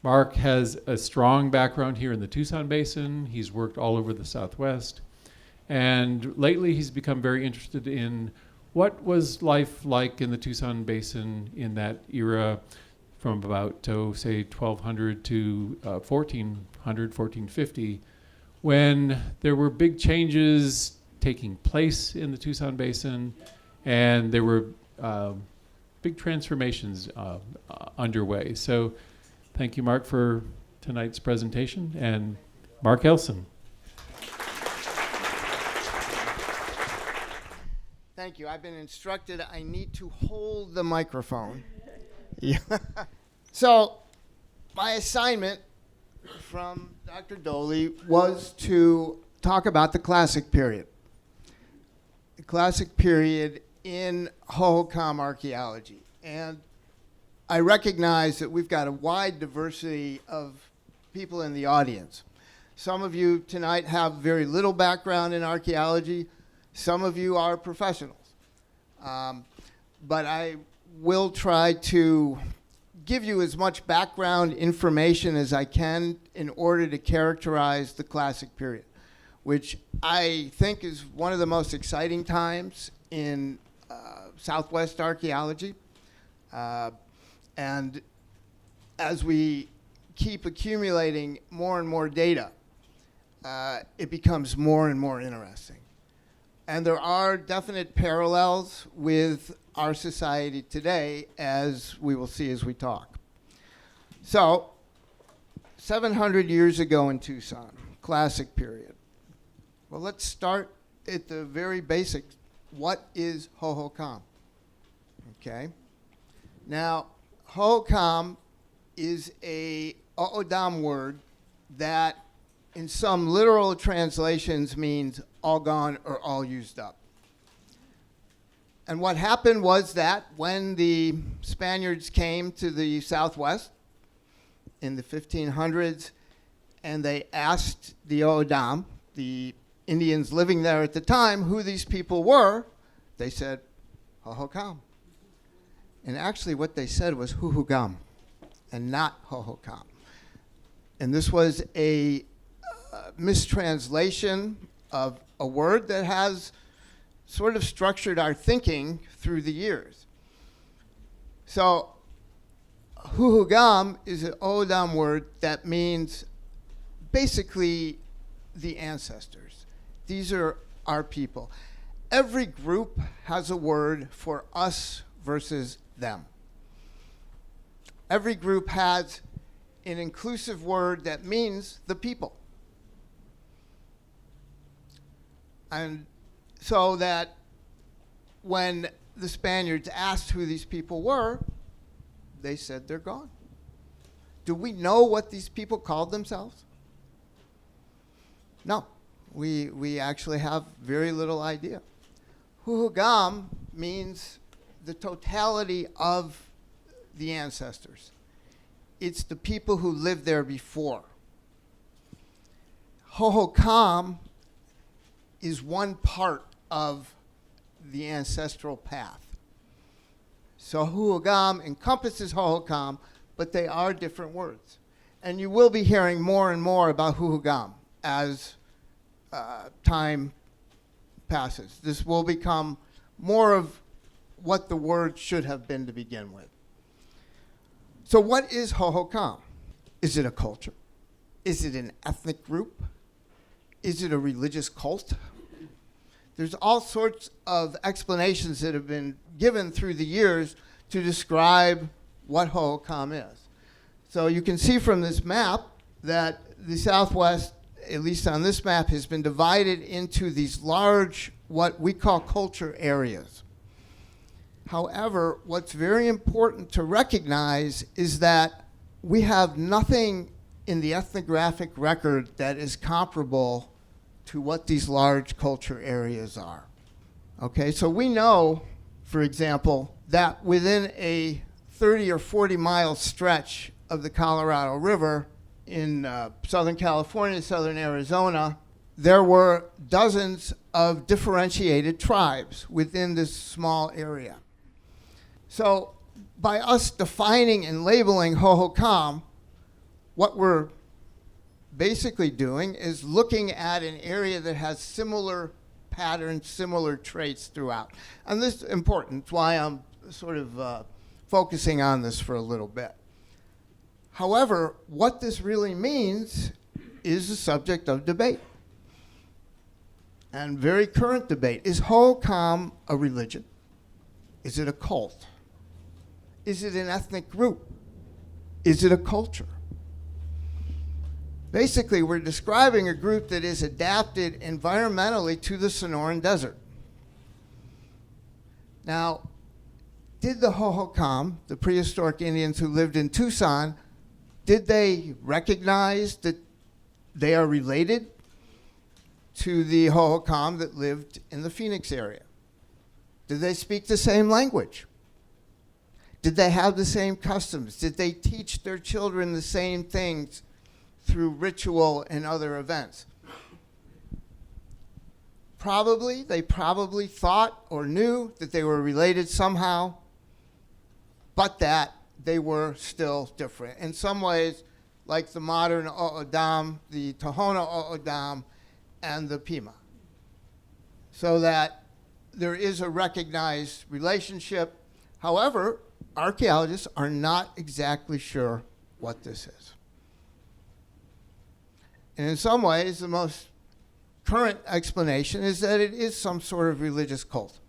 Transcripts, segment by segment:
Mark has a strong background here in the Tucson Basin. He's worked all over the Southwest. And lately he's become very interested in what was life like in the Tucson Basin in that era from about, say, 1200 to 1400, 1450, when there were big changes taking place in the Tucson Basin, and there were big transformations underway. So thank you, Mark, for tonight's presentation. And Mark Elson. Thank you. I've been instructed I need to hold the microphone. Yeah. So my assignment from Dr. Doley was to talk about the Classic Period. The Classic Period in Hohokam archaeology. And I recognize that we've got a wide diversity of people in the audience. Some of you tonight have very little background in archaeology. Some of you are professionals. But I will try to give you as much background information as I can in order to characterize the Classic Period, which I think is one of the most exciting times in Southwest archaeology. And as we keep accumulating more and more data, it becomes more and more interesting. And there are definite parallels with our society today, as we will see as we talk. So, 700 years ago in Tucson, Classic Period. Well, let's start at the very basics. What is Hohokam? Okay. Now, Hohokam is a O'odham word that in some literal translations means all gone or all used up. And what happened was that when the Spaniards came to the Southwest in the 1500s and they asked the O'odham, the Indians living there at the time, who these people were, they said, Hohokam. And actually what they said was Hohokam and not Hohokam. And this was a mistranslation of a word that has sort of structured our thinking through the years. So Hohokam is an O'odham word that means basically the ancestors. These are our people. Every group has a word for us versus them. Every group has an inclusive word that means the people. And so that when the Spaniards asked who these people were, they said they're gone. Do we know what these people called themselves? No, we actually have very little idea. Hohokam means the totality of the ancestors. It's the people who lived there before. Hohokam is one part of the ancestral path. So Hohokam encompasses Hohokam, but they are different words. And you will be hearing more and more about Hohokam as time passes. This will become more of what the word should have been to begin with. So what is Hohokam? Is it a culture? Is it an ethnic group? Is it a religious cult? There's all sorts of explanations that have been given through the years to describe what Hohokam is. So you can see from this map that the Southwest, at least on this map, has been divided into these large, what we call culture areas. However, what's very important to recognize is that we have nothing in the ethnographic record that is comparable to what these large culture areas are. Okay, so we know, for example, that within a 30 or 40 mile stretch of the Colorado River in Southern California, Southern Arizona, there were dozens of differentiated tribes within this small area. So by us defining and labeling Hohokam, what we're basically doing is looking at an area that has similar patterns, similar traits throughout. And this is important. It's why I'm sort of focusing on this for a little bit. However, what this really means is the subject of debate. And very current debate. Is Hohokam a religion? Is it a cult? Is it an ethnic group? Is it a culture? Basically, we're describing a group that is adapted environmentally to the Sonoran Desert. Now, did the Hohokam, the prehistoric Indians who lived in Tucson, did they recognize that they are related to the Hohokam that lived in the Phoenix area? Did they speak the same language? Did they have the same customs? Did they teach their children the same things through ritual and other events? Probably, they probably thought or knew that they were related somehow, but that they were still different. In some ways, like the modern O'odham, the Tohono O'odham, and the Pima. So that there is a recognized relationship. However, archaeologists are not exactly sure what this is. And in some ways, the most current explanation is that it is some sort of religious cult.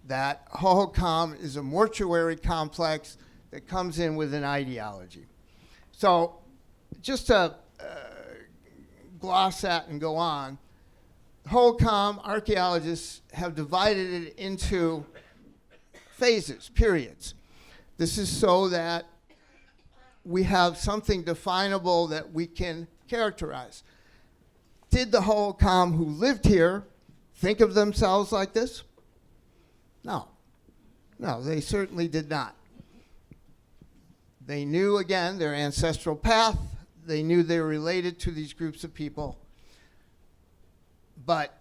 That Hohokam is a mortuary complex that comes in with an ideology. So just to gloss that and go on, Hohokam archaeologists have divided it into phases, periods. This is so that we have something definable that we can characterize. Did the Hohokam who lived here think of themselves like this? No. No, they certainly did not. They knew, again, their ancestral path. They knew they were related to these groups of people. But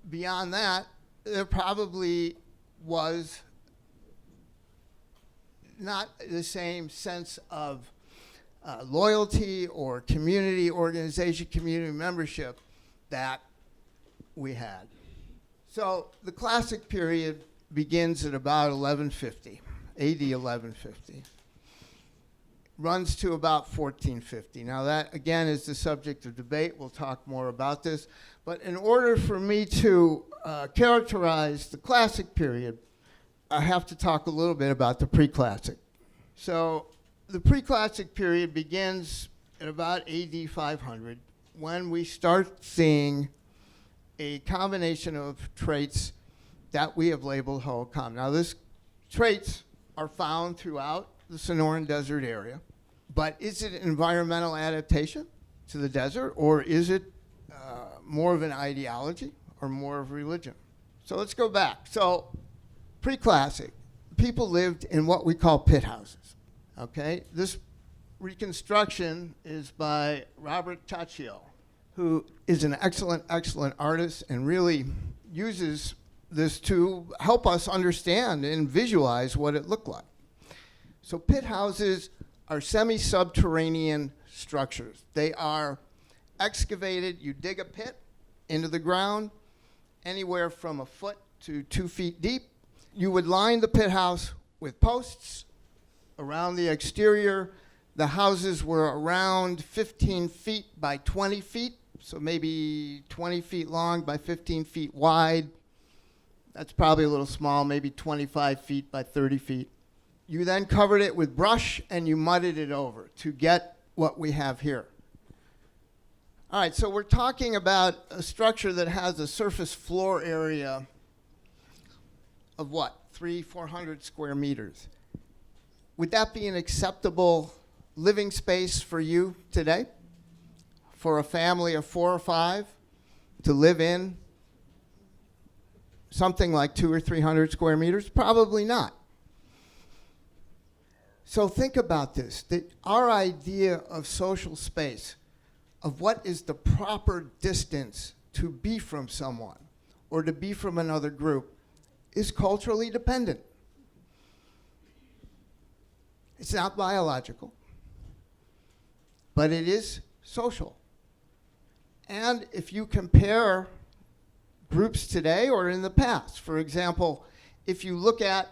beyond that, there probably was not the same sense of loyalty or community organization, community membership that we had. So the classic period begins at about 1150, AD 1150. Runs to about 1450. Now that, again, is the subject of debate. We'll talk more about this. But in order for me to characterize the classic period, I have to talk a little bit about the pre-classic. So the pre-classic period begins at about AD 500 when we start seeing a combination of traits that we have labeled Hohokam. Now, these traits are found throughout the Sonoran Desert area, but is it environmental adaptation to the desert, or is it more of an ideology or more of religion? So let's go back. So pre-classic, people lived in what we call pit houses. Okay, this reconstruction is by Robert Taccio, who is an excellent, excellent artist and really uses this to help us understand and visualize what it looked like. So pit houses are semi-subterranean structures. They are excavated. You dig a pit into the ground, anywhere from a foot to 2 feet deep. You would line the pit house with posts around the exterior. The houses were around 15 feet by 20 feet, so maybe 20 feet long by 15 feet wide. That's probably a little small, maybe 25 feet by 30 feet. You then covered it with brush and you mudded it over to get what we have here. All right, so we're talking about a structure that has a surface floor area of what? 300-400 square meters. Would that be an acceptable living space for you today? For a family of 4 or 5 to live in something like 200 or 300 square meters? Probably not. So think about this, that our idea of social space, of what is the proper distance to be from someone or to be from another group, is culturally dependent. It's not biological. but it is social. And if you compare groups today or in the past, for example, if you look at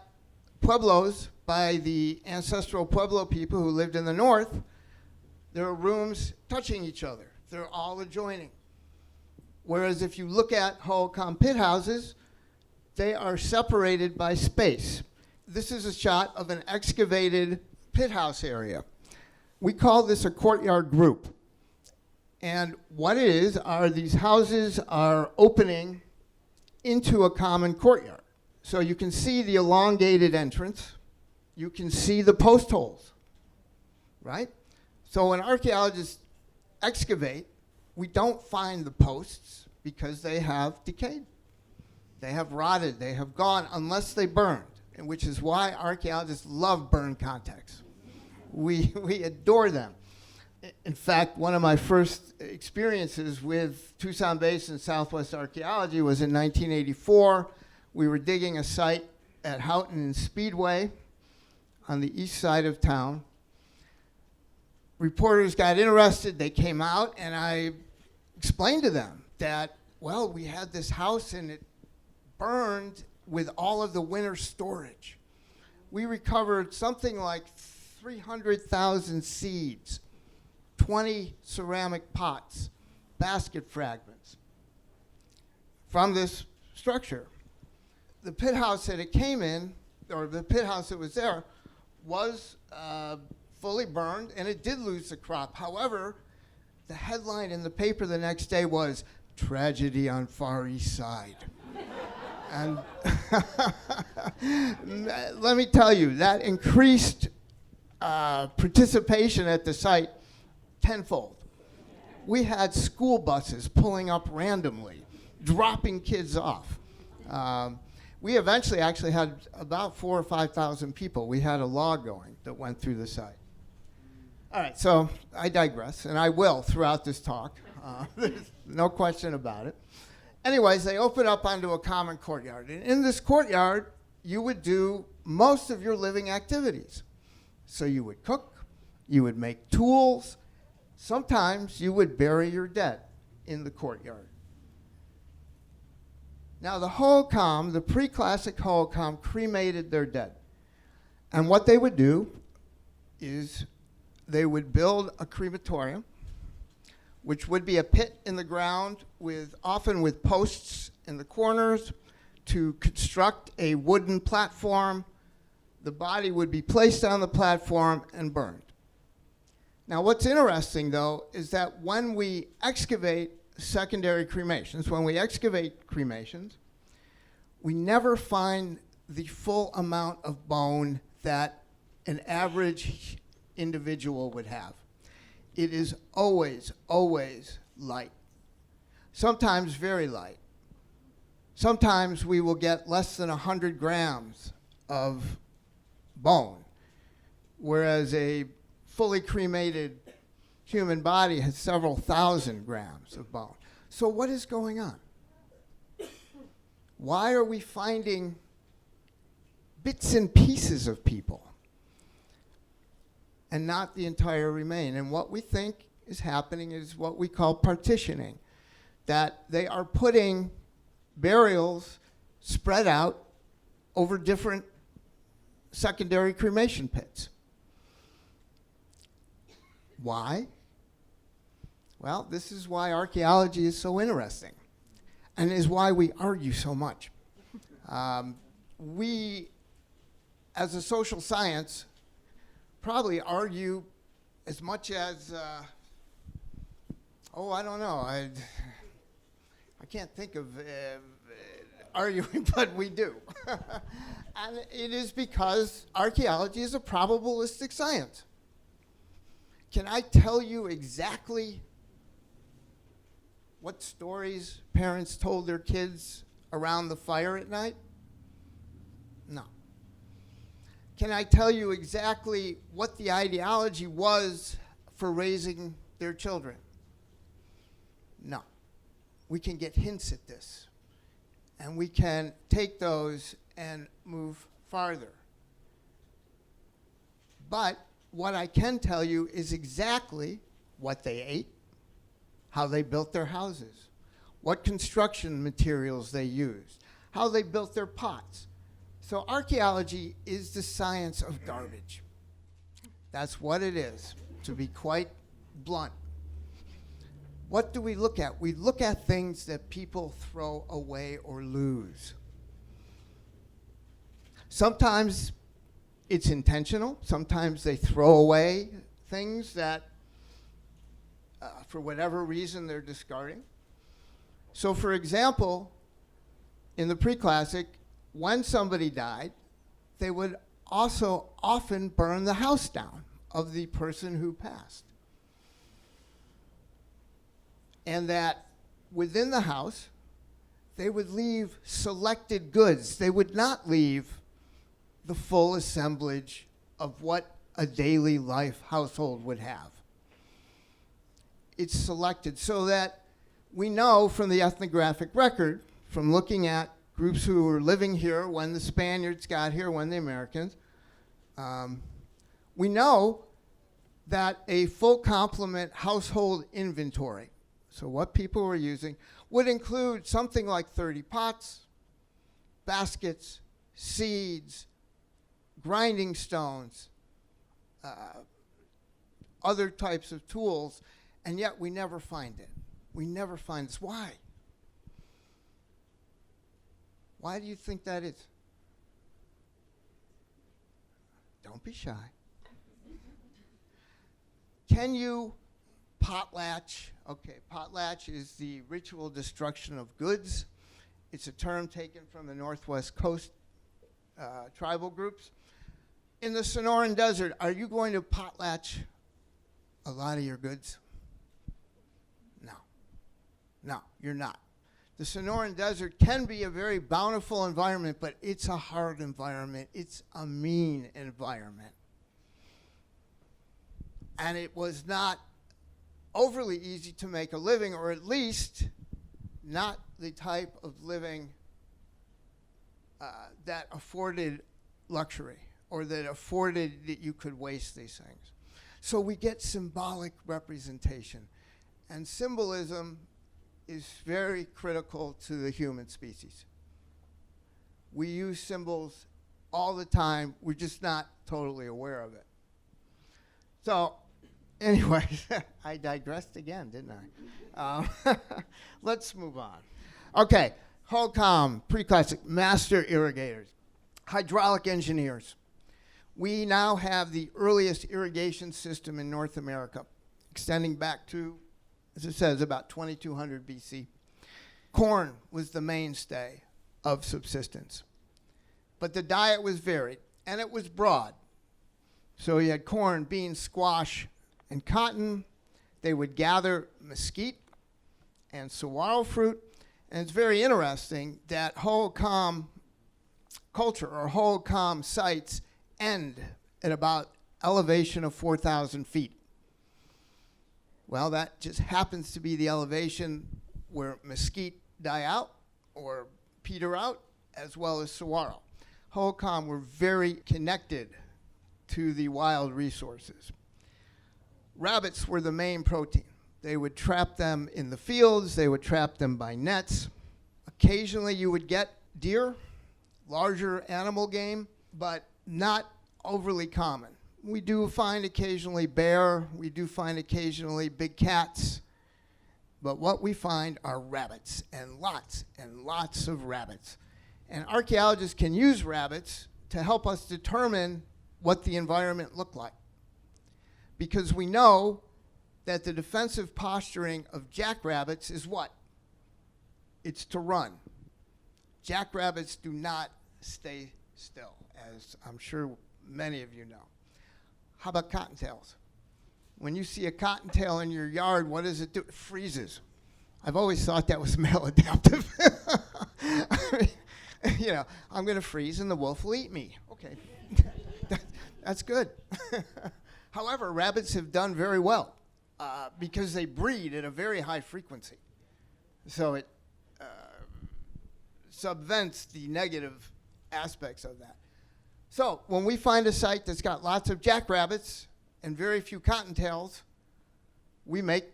pueblos by the ancestral Pueblo people who lived in the north, there are rooms touching each other. They're all adjoining. Whereas if you look at Hohokam pit houses, they are separated by space. This is a shot of an excavated pit house area. We call this a courtyard group. And what it is are these houses are opening into a common courtyard. So you can see the elongated entrance. You can see the post holes, right? So when archaeologists excavate, we don't find the posts because they have decayed. They have rotted, they have gone, unless they burned, and which is why archaeologists love burn contexts. We adore them. In fact, one of my first experiences with Tucson Basin Southwest archaeology was in 1984. We were digging a site at Houghton and Speedway on the east side of town. Reporters got interested, they came out, and I explained to them that, well, we had this house and it burned with all of the winter storage. We recovered something like 300,000 seeds, 20 ceramic pots, basket fragments from this structure. The pit house that it came in, or the pit house that was there, was fully burned, and it did lose the crop. However, the headline in the paper the next day was, "Tragedy on Far East Side." And let me tell you, that increased participation at the site tenfold. We had school buses pulling up randomly, dropping kids off. We eventually actually had about 4,000 or 5,000 people. We had a log going that went through the site. All right, so I digress, and I will throughout this talk. There's no question about it. Anyways, they open up onto a common courtyard. And in this courtyard, you would do most of your living activities. So you would cook, you would make tools. Sometimes you would bury your dead in the courtyard. Now the Hohokam, the pre-classic Hohokam, cremated their dead. And what they would do is they would build a crematorium, which would be a pit in the ground often with posts in the corners to construct a wooden platform. The body would be placed on the platform and burned. Now what's interesting though is that when we excavate secondary cremations, we never find the full amount of bone that an average individual would have. It is always, always light. Sometimes very light. Sometimes we will get less than 100 grams of bone, whereas a fully cremated human body has several thousand grams of bone. So what is going on? Why are we finding bits and pieces of people and not the entire remain? And what we think is happening is what we call partitioning, that they are putting burials spread out over different secondary cremation pits. Why? Well, this is why archaeology is so interesting, and is why we argue so much. We, as a social science, probably argue as much as, I don't know, I can't think of arguing, but we do. And it is because archaeology is a probabilistic science. Can I tell you exactly what stories parents told their kids around the fire at night? No. Can I tell you exactly what the ideology was for raising their children? No. We can get hints at this, and we can take those and move farther. But what I can tell you is exactly what they ate, how they built their houses, what construction materials they used, how they built their pots. So archaeology is the science of garbage. That's what it is, to be quite blunt. What do we look at? We look at things that people throw away or lose. Sometimes it's intentional. Sometimes they throw away things that, for whatever reason, they're discarding. So, for example, in the PreClassic, when somebody died, they would also often burn the house down of the person who passed. And that within the house, they would leave selected goods. They would not leave the full assemblage of what a daily life household would have. It's selected so that we know from the ethnographic record, from looking at groups who were living here when the Spaniards got here, when the Americans, we know that a full complement household inventory, so what people were using, would include something like 30 pots, baskets, seeds, grinding stones, other types of tools, and yet we never find it. We never find this. Why? Why do you think that is? Don't be shy. Can you potlatch? Okay, potlatch is the ritual destruction of goods. It's a term taken from the Northwest Coast tribal groups. In the Sonoran Desert, are you going to potlatch a lot of your goods? No. No, you're not. The Sonoran Desert can be a very bountiful environment, but it's a hard environment. It's a mean environment. And it was not overly easy to make a living, or at least not the type of living that afforded luxury, or that afforded that you could waste these things. So we get symbolic representation. And symbolism is very critical to the human species. We use symbols all the time. We're just not totally aware of it. So, anyway, I digressed again, didn't I? Let's move on. Okay, Hohokam, PreClassic, master irrigators, hydraulic engineers. We now have the earliest irrigation system in North America, extending back to, as it says, about 2200 BC. Corn was the mainstay of subsistence. But the diet was varied, and it was broad. So you had corn, beans, squash, and cotton. They would gather mesquite and saguaro fruit. And it's very interesting that Hohokam culture, or Hohokam sites, end at about elevation of 4,000 feet. Well, that just happens to be the elevation where mesquite die out or peter out, as well as saguaro. Hohokam were very connected to the wild resources. Rabbits were the main protein. They would trap them in the fields. They would trap them by nets. Occasionally you would get deer, larger animal game, but not overly common. We do find occasionally bear. We do find occasionally big cats. But what we find are rabbits, and lots of rabbits. And archaeologists can use rabbits to help us determine what the environment looked like. Because we know that the defensive posturing of jackrabbits is what? It's to run. Jackrabbits do not stay still, as I'm sure many of you know. How about cottontails? When you see a cottontail in your yard, what does it do? It freezes. I've always thought that was maladaptive. I mean, you know, I'm going to freeze and the wolf will eat me. Okay, that's good. However, rabbits have done very well because they breed at a very high frequency. So it subvents the negative aspects of that. So when we find a site that's got lots of jackrabbits and very few cottontails, we make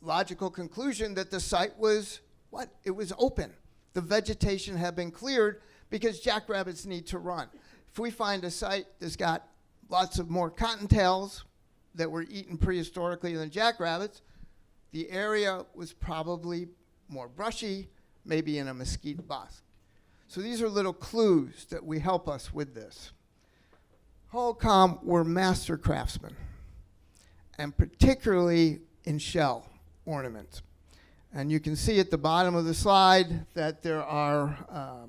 logical conclusion that the site was what? It was open. The vegetation had been cleared because jackrabbits need to run. If we find a site that's got lots of more cottontails that were eaten prehistorically than jackrabbits, the area was probably more brushy, maybe in a mesquite bosque. So these are little clues that we help us with this. Hohokam were master craftsmen, and particularly in shell ornaments. And you can see at the bottom of the slide that there are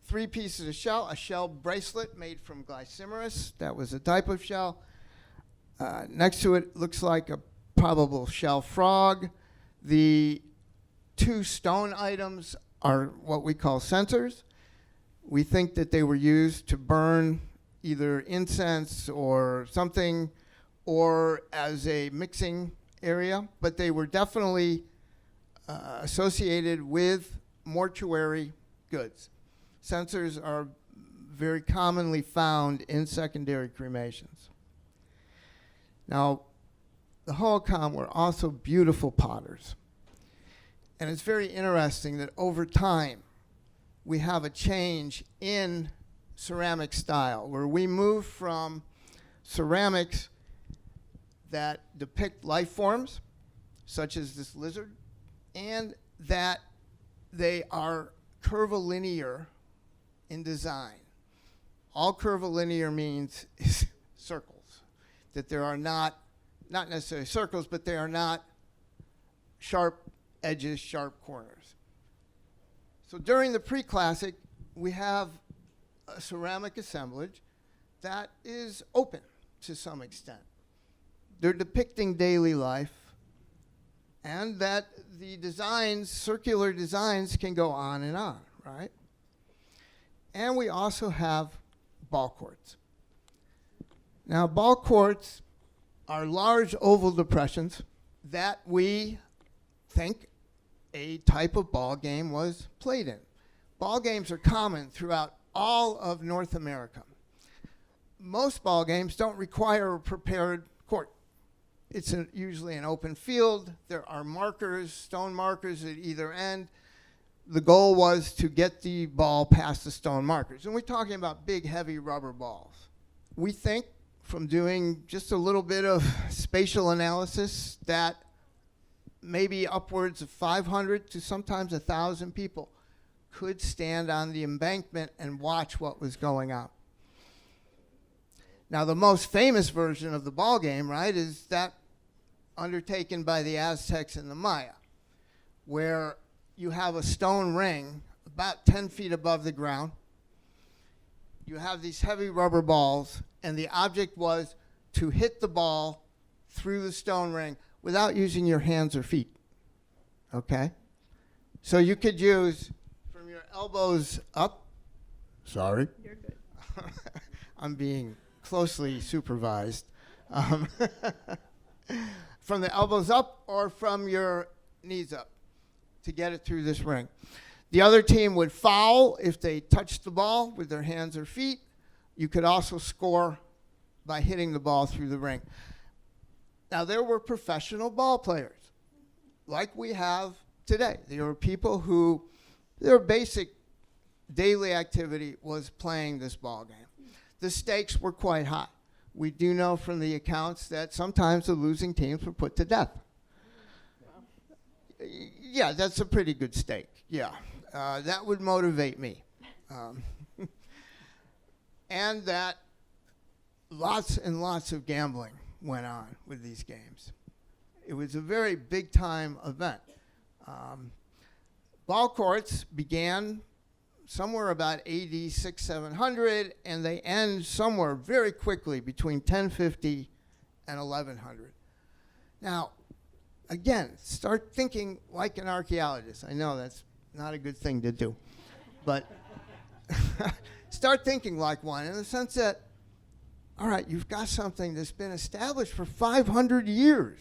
3 pieces of shell, a shell bracelet made from glycymerus. That was a type of shell. Next to it looks like a probable shell frog. The 2 stone items are what we call censers. We think that they were used to burn either incense or something, or as a mixing area, but they were definitely associated with mortuary goods. Censers are very commonly found in secondary cremations. Now, the Hohokam were also beautiful potters. And it's very interesting that over time, we have a change in ceramic style, where we move from ceramics that depict life forms, such as this lizard, and that they are curvilinear in design. All curvilinear means is circles, that there are not necessarily circles, but they are not sharp edges, sharp corners. So during the pre-classic, we have a ceramic assemblage that is open to some extent. They're depicting daily life, and that the designs, circular designs, can go on and on, right? And we also have Ballcourts. Now, Ballcourts are large oval depressions that we think a type of ball game was played in. Ball games are common throughout all of North America. Most ball games don't require a prepared court. It's usually an open field. There are markers, stone markers at either end. The goal was to get the ball past the stone markers. And we're talking about big, heavy rubber balls. We think, from doing just a little bit of spatial analysis, that maybe upwards of 500 to sometimes 1,000 people could stand on the embankment and watch what was going on. Now, the most famous version of the ball game, right, is that undertaken by the Aztecs and the Maya, where you have a stone ring about 10 feet above the ground. You have these heavy rubber balls, and the object was to hit the ball through the stone ring without using your hands or feet, okay? So you could use from your elbows up. Sorry. You're good. I'm being closely supervised. From the elbows up or from your knees up to get it through this ring. The other team would foul if they touched the ball with their hands or feet. You could also score by hitting the ball through the ring. Now, there were professional ball players, like we have today. There were people who, their basic daily activity was playing this ball game. The stakes were quite high. We do know from the accounts that sometimes the losing teams were put to death. Yeah, that's a pretty good stake. Yeah, that would motivate me. And that lots and lots of gambling went on with these games. It was a very big time event. Ballcourts began somewhere about AD 600-700, and they end somewhere very quickly between 1050 and 1100. Now, again, start thinking like an archaeologist. I know that's not a good thing to do, but start thinking like one in the sense that, all right, you've got something that's been established for 500 years,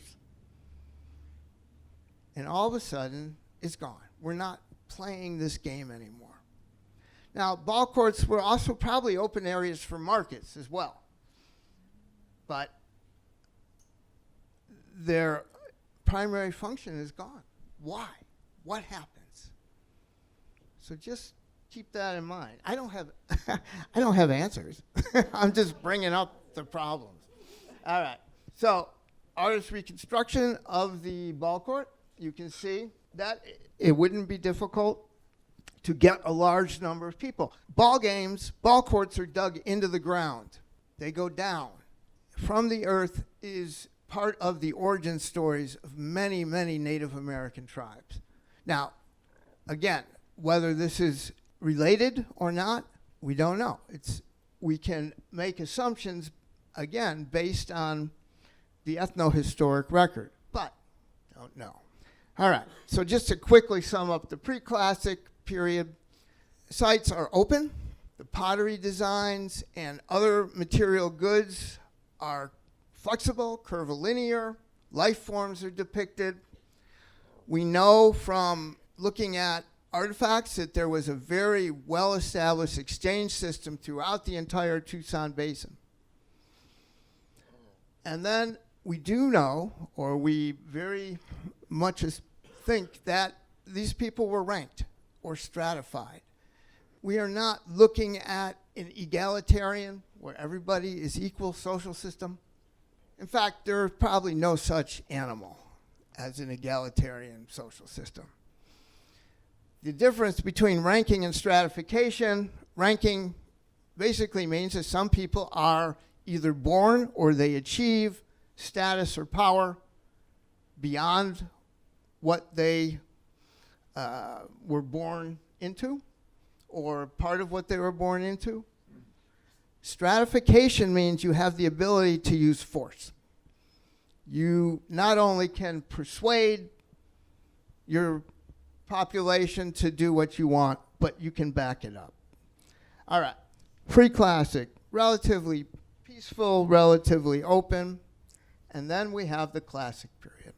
and all of a sudden, it's gone. We're not playing this game anymore. Now, Ballcourts were also probably open areas for markets as well. But their primary function is gone. Why? What happens? So just keep that in mind. I don't have, I don't have answers. I'm just bringing up the problems. All right. So artist reconstruction of the Ballcourt. You can see that it wouldn't be difficult to get a large number of people. Ballcourts are dug into the ground. They go down. From the earth is part of the origin stories of many, many Native American tribes. Now, again, whether this is related or not, we don't know. We can make assumptions, again, based on the ethnohistoric record, but don't know. All right, so just to quickly sum up the pre-classic period, sites are open. The pottery designs and other material goods are flexible, curvilinear. Life forms are depicted. We know from looking at artifacts that there was a very well-established exchange system throughout the entire Tucson Basin. And then we do know, or we very much think, that these people were ranked or stratified. We are not looking at an egalitarian, where everybody is equal social system. In fact, there is probably no such animal as an egalitarian social system. The difference between ranking and stratification, ranking basically means that some people are either born or they achieve status or power beyond what they were born into or part of what they were born into. Stratification means you have the ability to use force. You not only can persuade your population to do what you want, but you can back it up. All right, pre-classic, relatively peaceful, relatively open, and then we have the classic period.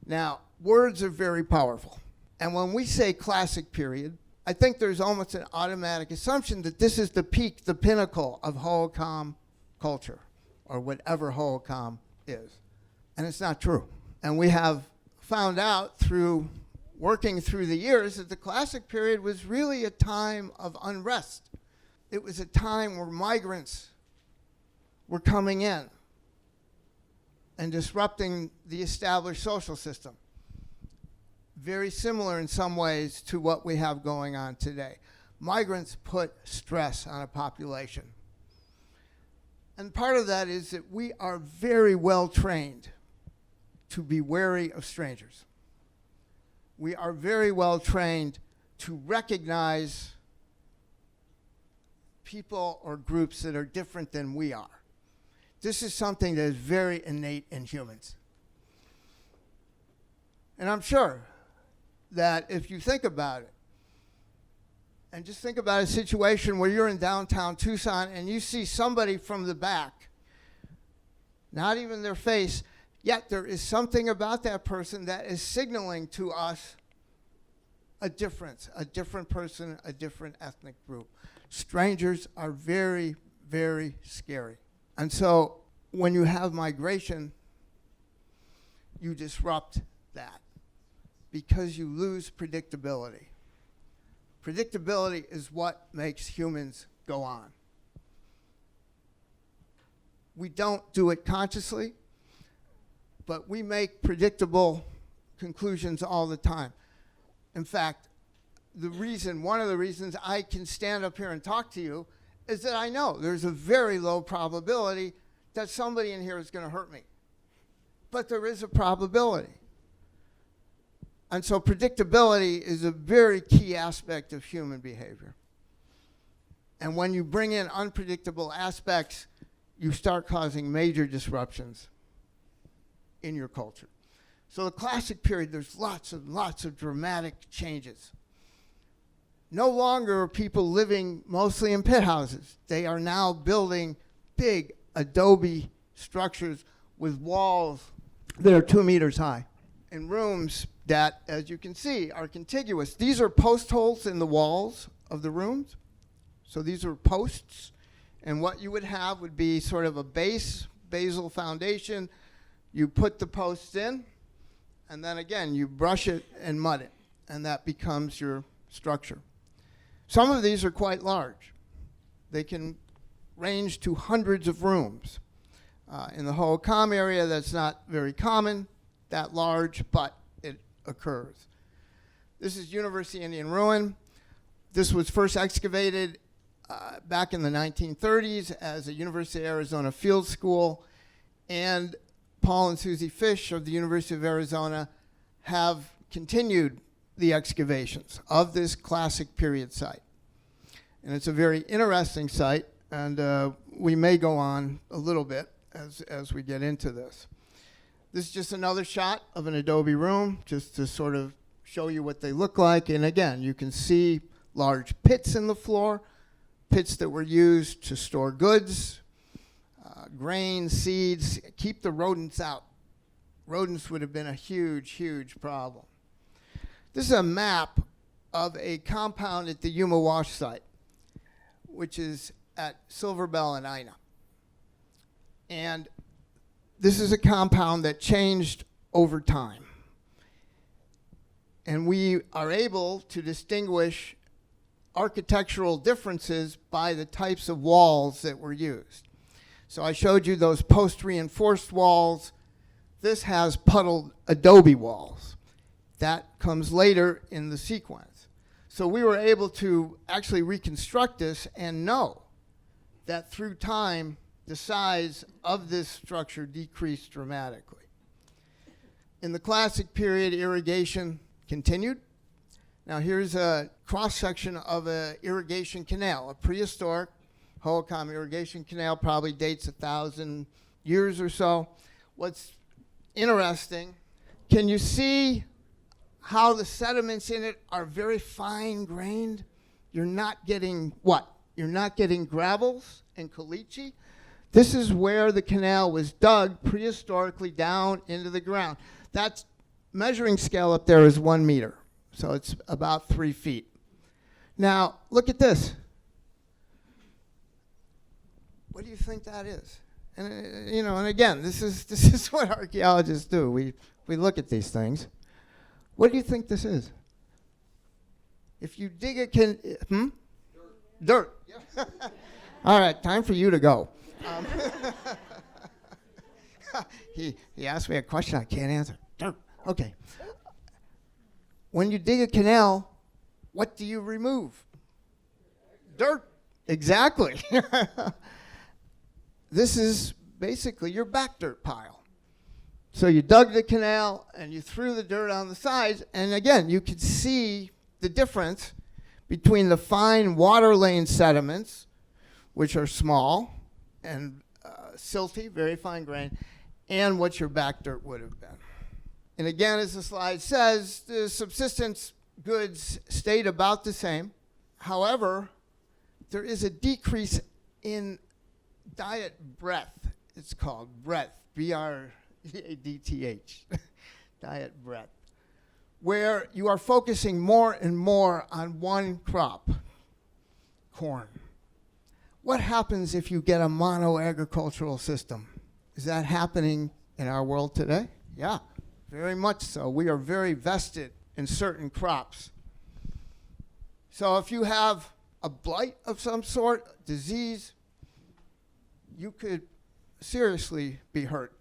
Now, words are very powerful, and when we say classic period, I think there's almost an automatic assumption that this is the peak, the pinnacle of Hohokam culture, or whatever Hohokam is. And it's not true. And we have found out through working through the years that the classic period was really a time of unrest. It was a time where migrants were coming in and disrupting the established social system. Very similar in some ways to what we have going on today. Migrants put stress on a population. And part of that is that we are very well trained to be wary of strangers. We are very well trained to recognize people or groups that are different than we are. This is something that is very innate in humans. And I'm sure that if you think about it, and just think about a situation where you're in downtown Tucson and you see somebody from the back, not even their face, yet there is something about that person that is signaling to us a difference, a different person, a different ethnic group. Strangers are very, very scary. And so when you have migration, you disrupt that, because you lose predictability. Predictability is what makes humans go on. We don't do it consciously, but we make predictable conclusions all the time. In fact, one of the reasons I can stand up here and talk to you is that I know there's a very low probability that somebody in here is going to hurt me. But there is a probability. And so predictability is a very key aspect of human behavior. And when you bring in unpredictable aspects, you start causing major disruptions in your culture. So the classic period, there's lots and lots of dramatic changes. No longer are people living mostly in pit houses. They are now building big adobe structures with walls that are 2 meters high, in rooms that, as you can see, are contiguous. These are post holes in the walls of the rooms. So these are posts. And what you would have would be sort of a basal foundation, You put the posts in, and then again, you brush it and mud it, and that becomes your structure. Some of these are quite large. They can range to hundreds of rooms. In the Hohokam area, that's not very common, that large, but it occurs. This is University Indian Ruin. This was first excavated back in the 1930s as a University of Arizona field school, and Paul and Susie Fish of the University of Arizona have continued the excavations of this classic period site. And it's a very interesting site, and we may go on a little bit as we get into this. This is just another shot of an adobe room, just to sort of show you what they look like. And again, you can see large pits in the floor, pits that were used to store goods, grain, seeds, keep the rodents out. Rodents would have been a huge, huge problem. This is a map of a compound at the Yuma Wash site, which is at Silver Bell and Ina. And this is a compound that changed over time. And we are able to distinguish architectural differences by the types of walls that were used. So I showed you those post-reinforced walls. This has puddled adobe walls. That comes later in the sequence. So we were able to actually reconstruct this and know that through time, the size of this structure decreased dramatically. In the classic period, irrigation continued. Now here's a cross-section of an irrigation canal, a prehistoric Hohokam irrigation canal, probably dates 1,000 years or so. What's interesting, can you see how the sediments in it are very fine-grained? You're not getting what? You're not getting gravels and caliche. This is where the canal was dug prehistorically down into the ground. That measuring scale up there is 1 meter, so it's about 3 feet. Now, look at this. What do you think that is? And you know, and again, this is what archaeologists do. We look at these things. What do you think this is? If you dig a Dirt. Yeah. All right, time for you to go. He asked me a question I can't answer. Dirt. Okay. When you dig a canal, what do you remove? Dirt. Exactly. This is basically your back dirt pile. So you dug the canal and you threw the dirt on the sides, and again, you could see the difference between the fine water lane sediments, which are small and silty, very fine grain, and what your back dirt would have been. And again, as the slide says, the subsistence goods stayed about the same. However, there is a decrease in diet breadth. It's called breadth, B-R-E-A-D-T-H, diet breadth, where you are focusing more and more on one crop, corn. What happens if you get a mono-agricultural system? Is that happening in our world today? Yeah, very much so. We are very vested in certain crops. So if you have a blight of some sort, disease, you could seriously be hurt.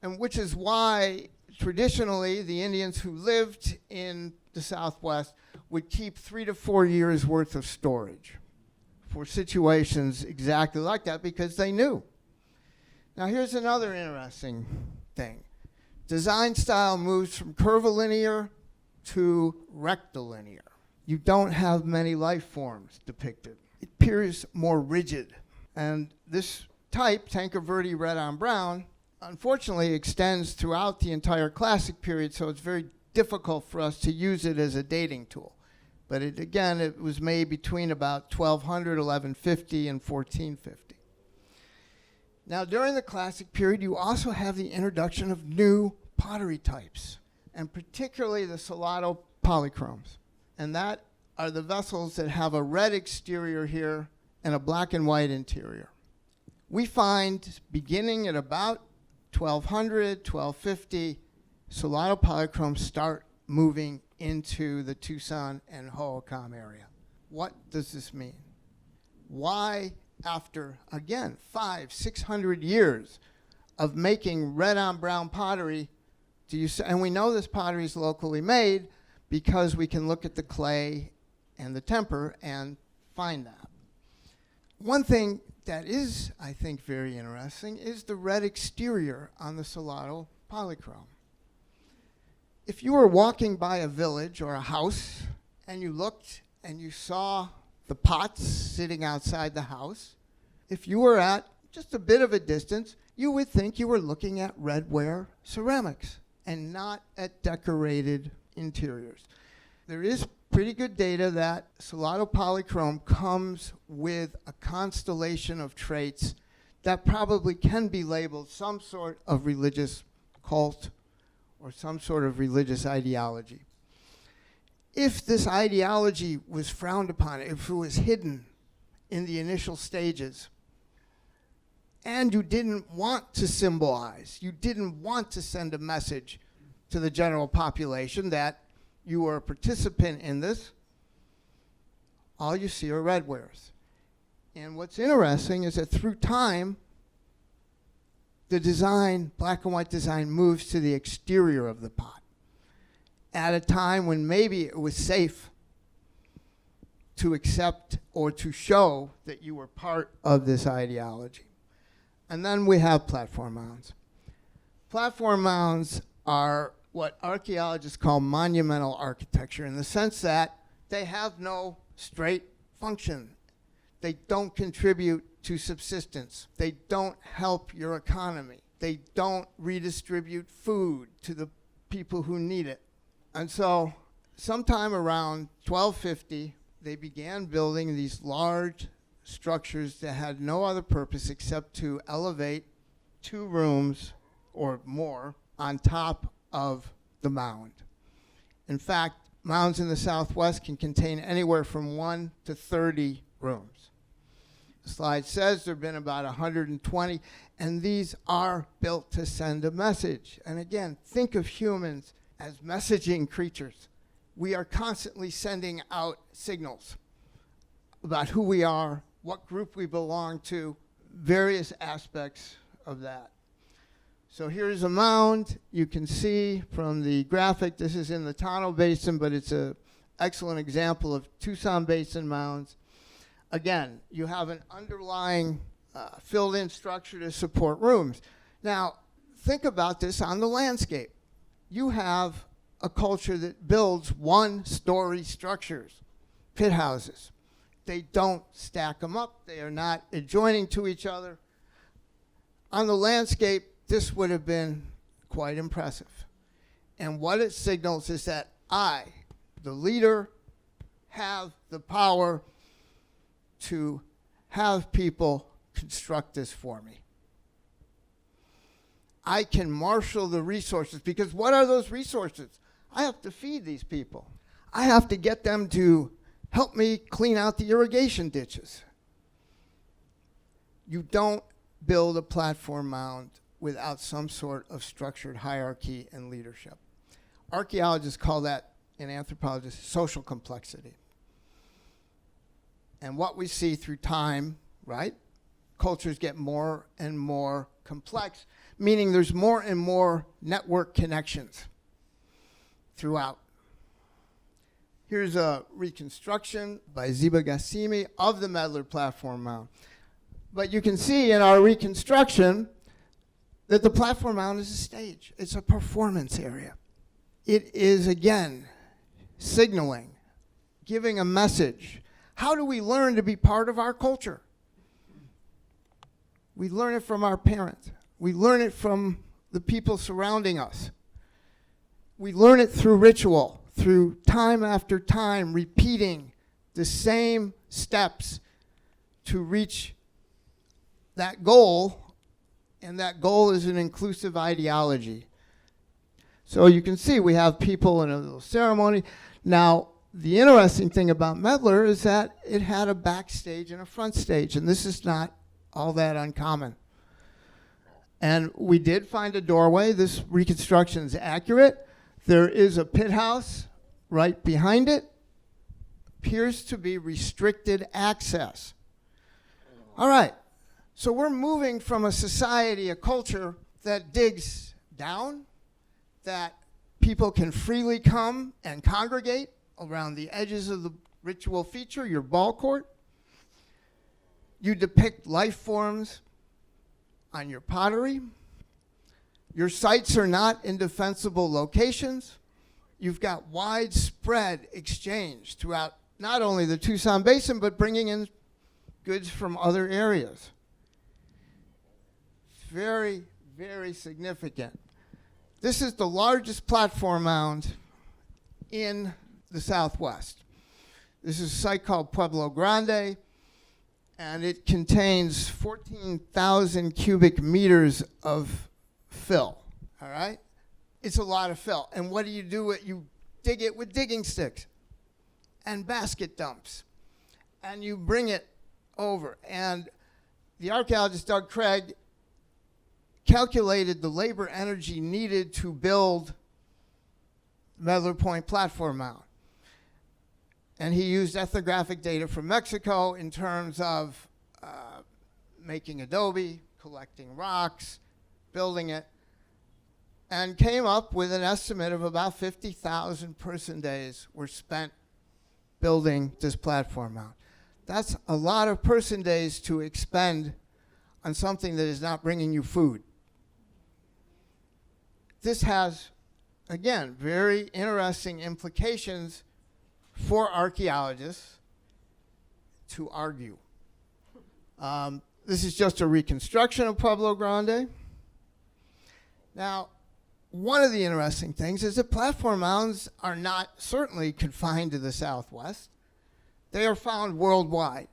And which is why traditionally the Indians who lived in the Southwest would keep 3 to 4 years worth of storage for situations exactly like that, because they knew. Now here's another interesting thing. Design style moves from curvilinear to rectilinear. You don't have many life forms depicted. It appears more rigid. And this type, Tanker Verde red on brown, unfortunately extends throughout the entire classic period, so it's very difficult for us to use it as a dating tool. But it was made between about 1200, 1150, and 1450. Now, during the classic period, you also have the introduction of new pottery types, and particularly the Salado polychromes. And that are the vessels that have a red exterior here and a black and white interior. We find, beginning at about 1200, 1250, Solano polychromes start moving into the Tucson and Hohokam area. What does this mean? Why, after, again, 500-600 years of making red on brown pottery, and we know this pottery is locally made because we can look at the clay and the temper and find that. One thing that is, I think, very interesting is the red exterior on the Solano polychrome. If you were walking by a village or a house and you looked and you saw the pots sitting outside the house, if you were at just a bit of a distance, you would think you were looking at redware ceramics and not at decorated interiors. There is pretty good data that Solano polychrome comes with a constellation of traits that probably can be labeled some sort of religious cult or some sort of religious ideology. If this ideology was frowned upon, if it was hidden in the initial stages, and you didn't want to symbolize, you didn't want to send a message to the general population that you were a participant in this, all you see are redwares. And what's interesting is that through time, the design, black and white design, moves to the exterior of the pot at a time when maybe it was safe to accept or to show that you were part of this ideology. And then we have platform mounds. Platform mounds are what archaeologists call monumental architecture in the sense that they have no straight function. They don't contribute to subsistence. They don't help your economy. They don't redistribute food to the people who need it. And so sometime around 1250, they began building these large structures that had no other purpose except to elevate 2 rooms or more on top of the mound. In fact, mounds in the Southwest can contain anywhere from 1 to 30 rooms. The slide says there have been about 120, and these are built to send a message. And again, think of humans as messaging creatures. We are constantly sending out signals about who we are, what group we belong to, various aspects of that. So here's a mound. You can see from the graphic, this is in the Tonto Basin, but it's an excellent example of Tucson Basin mounds. Again, you have an underlying filled-in structure to support rooms. Now, think about this on the landscape. You have a culture that builds one-story structures, pit houses. They don't stack them up. They are not adjoining to each other. On the landscape, this would have been quite impressive. And what it signals is that I, the leader, have the power to have people construct this for me. I can marshal the resources, because what are those resources? I have to feed these people. I have to get them to help me clean out the irrigation ditches. You don't build a platform mound without some sort of structured hierarchy and leadership. Archaeologists call that, and anthropologists, social complexity. And what we see through time, right? Cultures get more and more complex, meaning there's more and more network connections throughout. Here's a reconstruction by Ziba Gassimi of the Medler platform mound. But you can see in our reconstruction that the platform mound is a stage. It's a performance area. It is, again, signaling, giving a message. How do we learn to be part of our culture? We learn it from our parents. We learn it from the people surrounding us. We learn it through ritual, through time after time, repeating the same steps to reach that goal, and that goal is an inclusive ideology. So you can see we have people in a little ceremony. Now, the interesting thing about Medler is that it had a backstage and a front stage, and this is not all that uncommon. And we did find a doorway. This reconstruction is accurate. There is a pit house right behind it. Appears to be restricted access. All right, so we're moving from a society, a culture that digs down, that people can freely come and congregate around the edges of the ritual feature, your Ballcourt. You depict life forms on your pottery. Your sites are not in defensible locations. You've got widespread exchange throughout not only the Tucson Basin, but bringing in goods from other areas. Very, very significant. This is the largest platform mound in the Southwest. This is a site called Pueblo Grande, and it contains 14,000 cubic meters of fill, all right? It's a lot of fill. And what do? You dig it with digging sticks and basket dumps, and you bring it over. And the archaeologist Doug Craig calculated the labor energy needed to build Medlar Point platform mound. And he used ethnographic data from Mexico in terms of making adobe, collecting rocks, building it, and came up with an estimate of about 50,000 person days were spent building this platform mound. That's a lot of person days to expend on something that is not bringing you food. This has, again, very interesting implications for archaeologists to argue. This is just a reconstruction of Pueblo Grande. Now, one of the interesting things is that platform mounds are not certainly confined to the Southwest. They are found worldwide.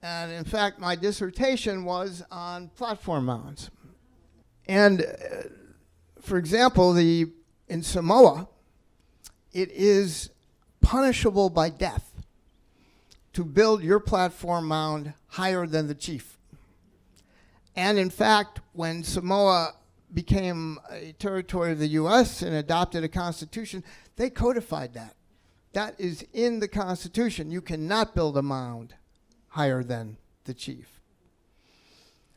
And in fact, my dissertation was on platform mounds. And for example, in Samoa, it is punishable by death to build your platform mound higher than the chief. And in fact, when Samoa became a territory of the U.S. and adopted a constitution, they codified that. That is in the Constitution. You cannot build a mound higher than the chief.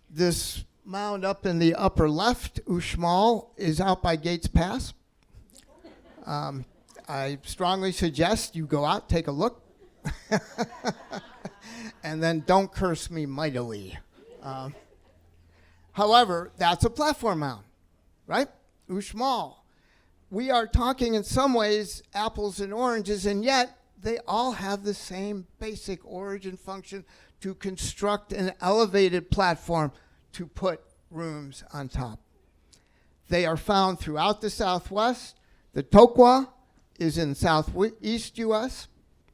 This mound up in the upper left, Uxmal, is out by Gates Pass. I strongly suggest you go out, take a look, and then don't curse me mightily. However, that's a platform mound, right? Uxmal. We are talking in some ways apples and oranges, and yet they all have the same basic origin function to construct an elevated platform to put rooms on top. They are found throughout the Southwest. The Tokwa is in southeast U.S.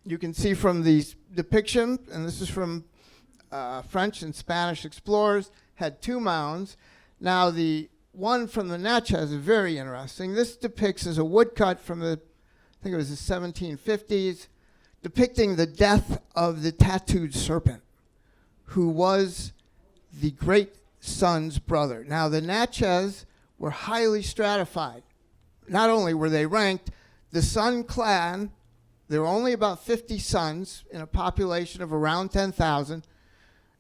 You can see from the depiction, and this is from French and Spanish explorers, had two mounds. Now the one from the Natchez is very interesting. This depicts as a woodcut from I think it was the 1750s, depicting the death of the tattooed serpent, who was the great son's brother. Now the Natchez were highly stratified. Not only were they ranked, the Sun clan, there were only about 50 sons in a population of around 10,000.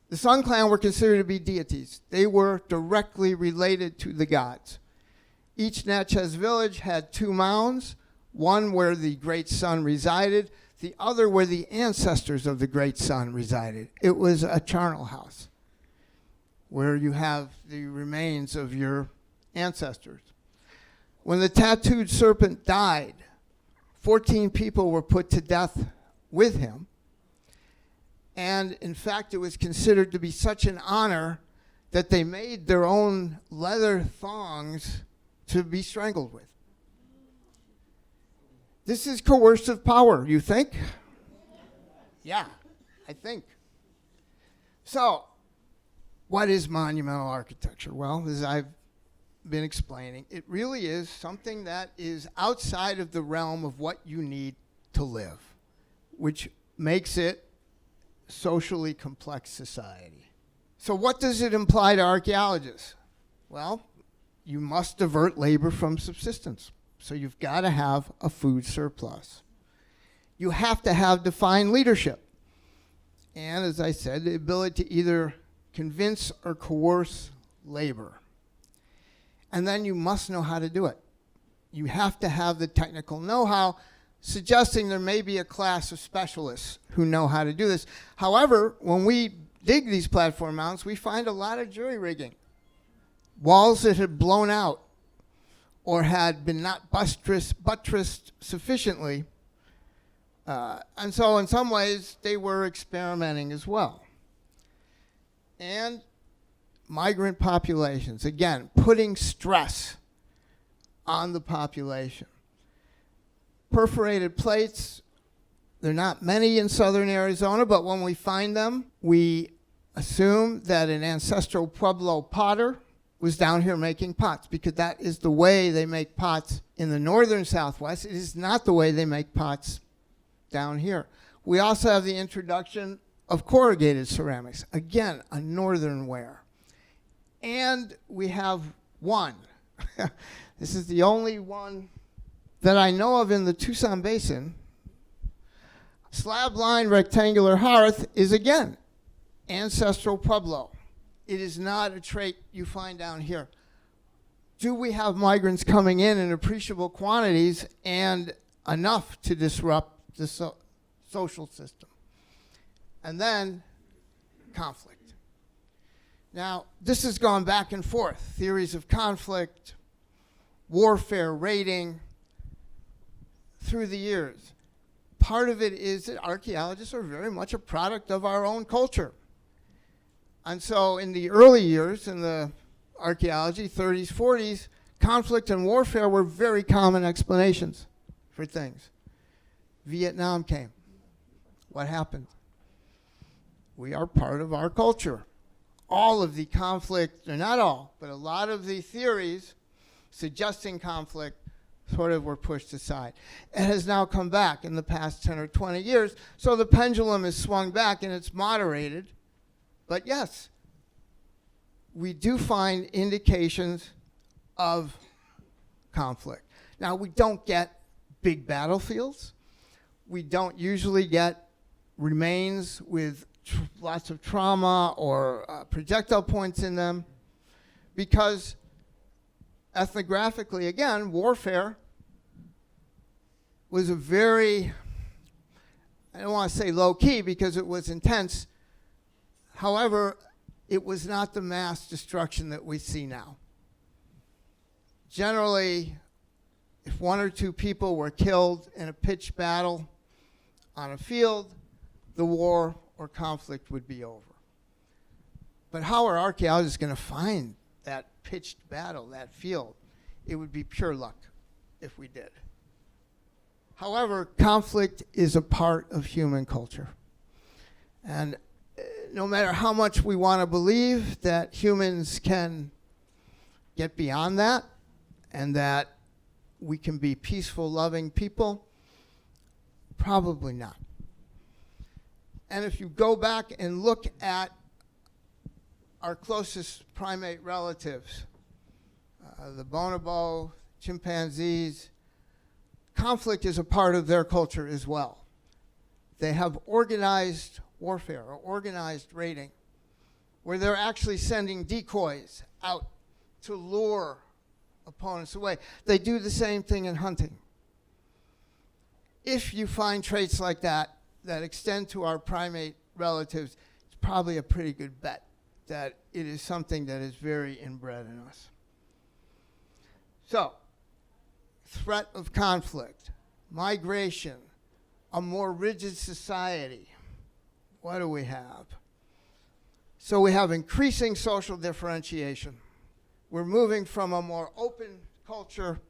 The Sun clan were considered to be deities. They were directly related to the gods. Each Natchez village had two mounds, one where the great sun resided, the other where the ancestors of the great sun resided. It was a charnel house where you have the remains of your ancestors. When the tattooed serpent died, 14 people were put to death with him. And in fact, it was considered to be such an honor that they made their own leather thongs to be strangled with. This is coercive power, you think? Yeah, I think. So, what is monumental architecture? Well, as I've been explaining, it really is something that is outside of the realm of what you need to live, which makes it socially complex society. So what does it imply to archaeologists? Well, you must divert labor from subsistence. So you've got to have a food surplus. You have to have defined leadership. And as I said, the ability to either convince or coerce labor. And then you must know how to do it. You have to have the technical know-how, suggesting there may be a class of specialists who know how to do this. However, when we dig these platform mounts, we find a lot of jury rigging. Walls that had blown out or had been not buttressed sufficiently. And so in some ways, they were experimenting as well. And migrant populations, again, putting stress on the population. Perforated plates, there are not many in southern Arizona, but when we find them, we assume that an ancestral Pueblo potter was down here making pots, because that is the way they make pots in the northern Southwest. It is not the way they make pots down here. We also have the introduction of corrugated ceramics, again, a northern ware. And we have one. This is the only one that I know of in the Tucson Basin. Slab-lined rectangular hearth is, again, ancestral Pueblo. It is not a trait you find down here. Do we have migrants coming in appreciable quantities and enough to disrupt the social system? And then conflict. Now, this has gone back and forth. Theories of conflict, warfare, raiding, through the years. Part of it is that archaeologists are very much a product of our own culture. And so in the early years, in the archaeology, 30s, 40s, conflict and warfare were very common explanations for things. Vietnam came. What happened? We are part of our culture. All of the conflict, or not all, but a lot of the theories suggesting conflict sort of were pushed aside. It has now come back in the past 10 or 20 years, so the pendulum is swung back and it's moderated. But yes, we do find indications of conflict. Now, we don't get big battlefields. We don't usually get remains with lots of trauma or projectile points in them, because ethnographically, again, warfare was a very, I don't want to say low-key because it was intense. However, it was not the mass destruction that we see now. Generally, if one or two people were killed in a pitched battle on a field, the war or conflict would be over. But how are archaeologists going to find that pitched battle, that field? It would be pure luck if we did. However, conflict is a part of human culture. And no matter how much we want to believe that humans can get beyond that and that we can be peaceful, loving people, probably not. And if you go back and look at our closest primate relatives, the bonobo, chimpanzees, conflict is a part of their culture as well. They have organized warfare or organized raiding, where they're actually sending decoys out to lure opponents away. They do the same thing in hunting. If you find traits like that that extend to our primate relatives, it's probably a pretty good bet that it is something that is very inbred in us. So, threat of conflict, migration, a more rigid society. What do we have? So we have increasing social differentiation. We're moving from a more open culture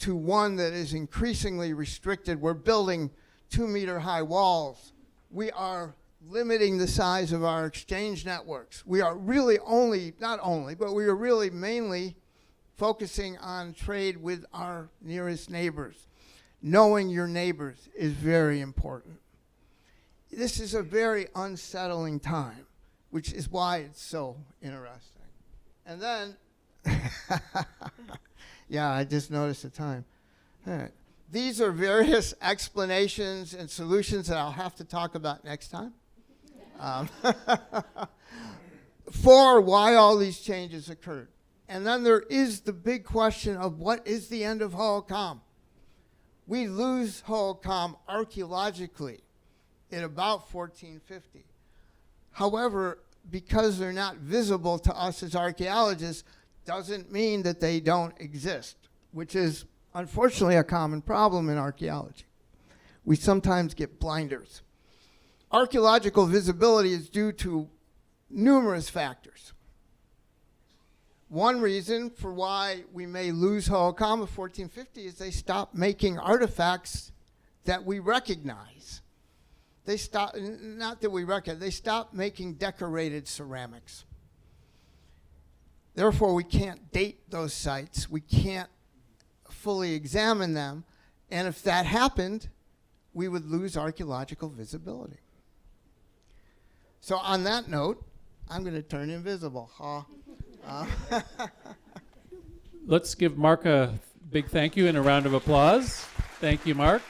to one that is increasingly restricted. We're building 2-meter-high walls. We are limiting the size of our exchange networks. We are really we are really mainly focusing on trade with our nearest neighbors. Knowing your neighbors is very important. This is a very unsettling time, which is why it's so interesting. And then Yeah, I just noticed the time. All right. These are various explanations and solutions that I'll have to talk about next time. For why all these changes occurred. And then there is the big question of what is the end of Hohokam? We lose Hohokam archaeologically in about 1450. However, because they're not visible to us as archaeologists, doesn't mean that they don't exist, which is unfortunately a common problem in archaeology. We sometimes get blinders. Archaeological visibility is due to numerous factors. One reason for why we may lose Hohokam of 1450 is they stopped making artifacts that we recognize. They stopped, not that we recognize, they stopped making decorated ceramics. Therefore, we can't date those sites. We can't fully examine them. And if that happened, we would lose archaeological visibility. So on that note, I'm going to turn invisible. Let's give Mark a big thank you and a round of applause. Thank you, Mark.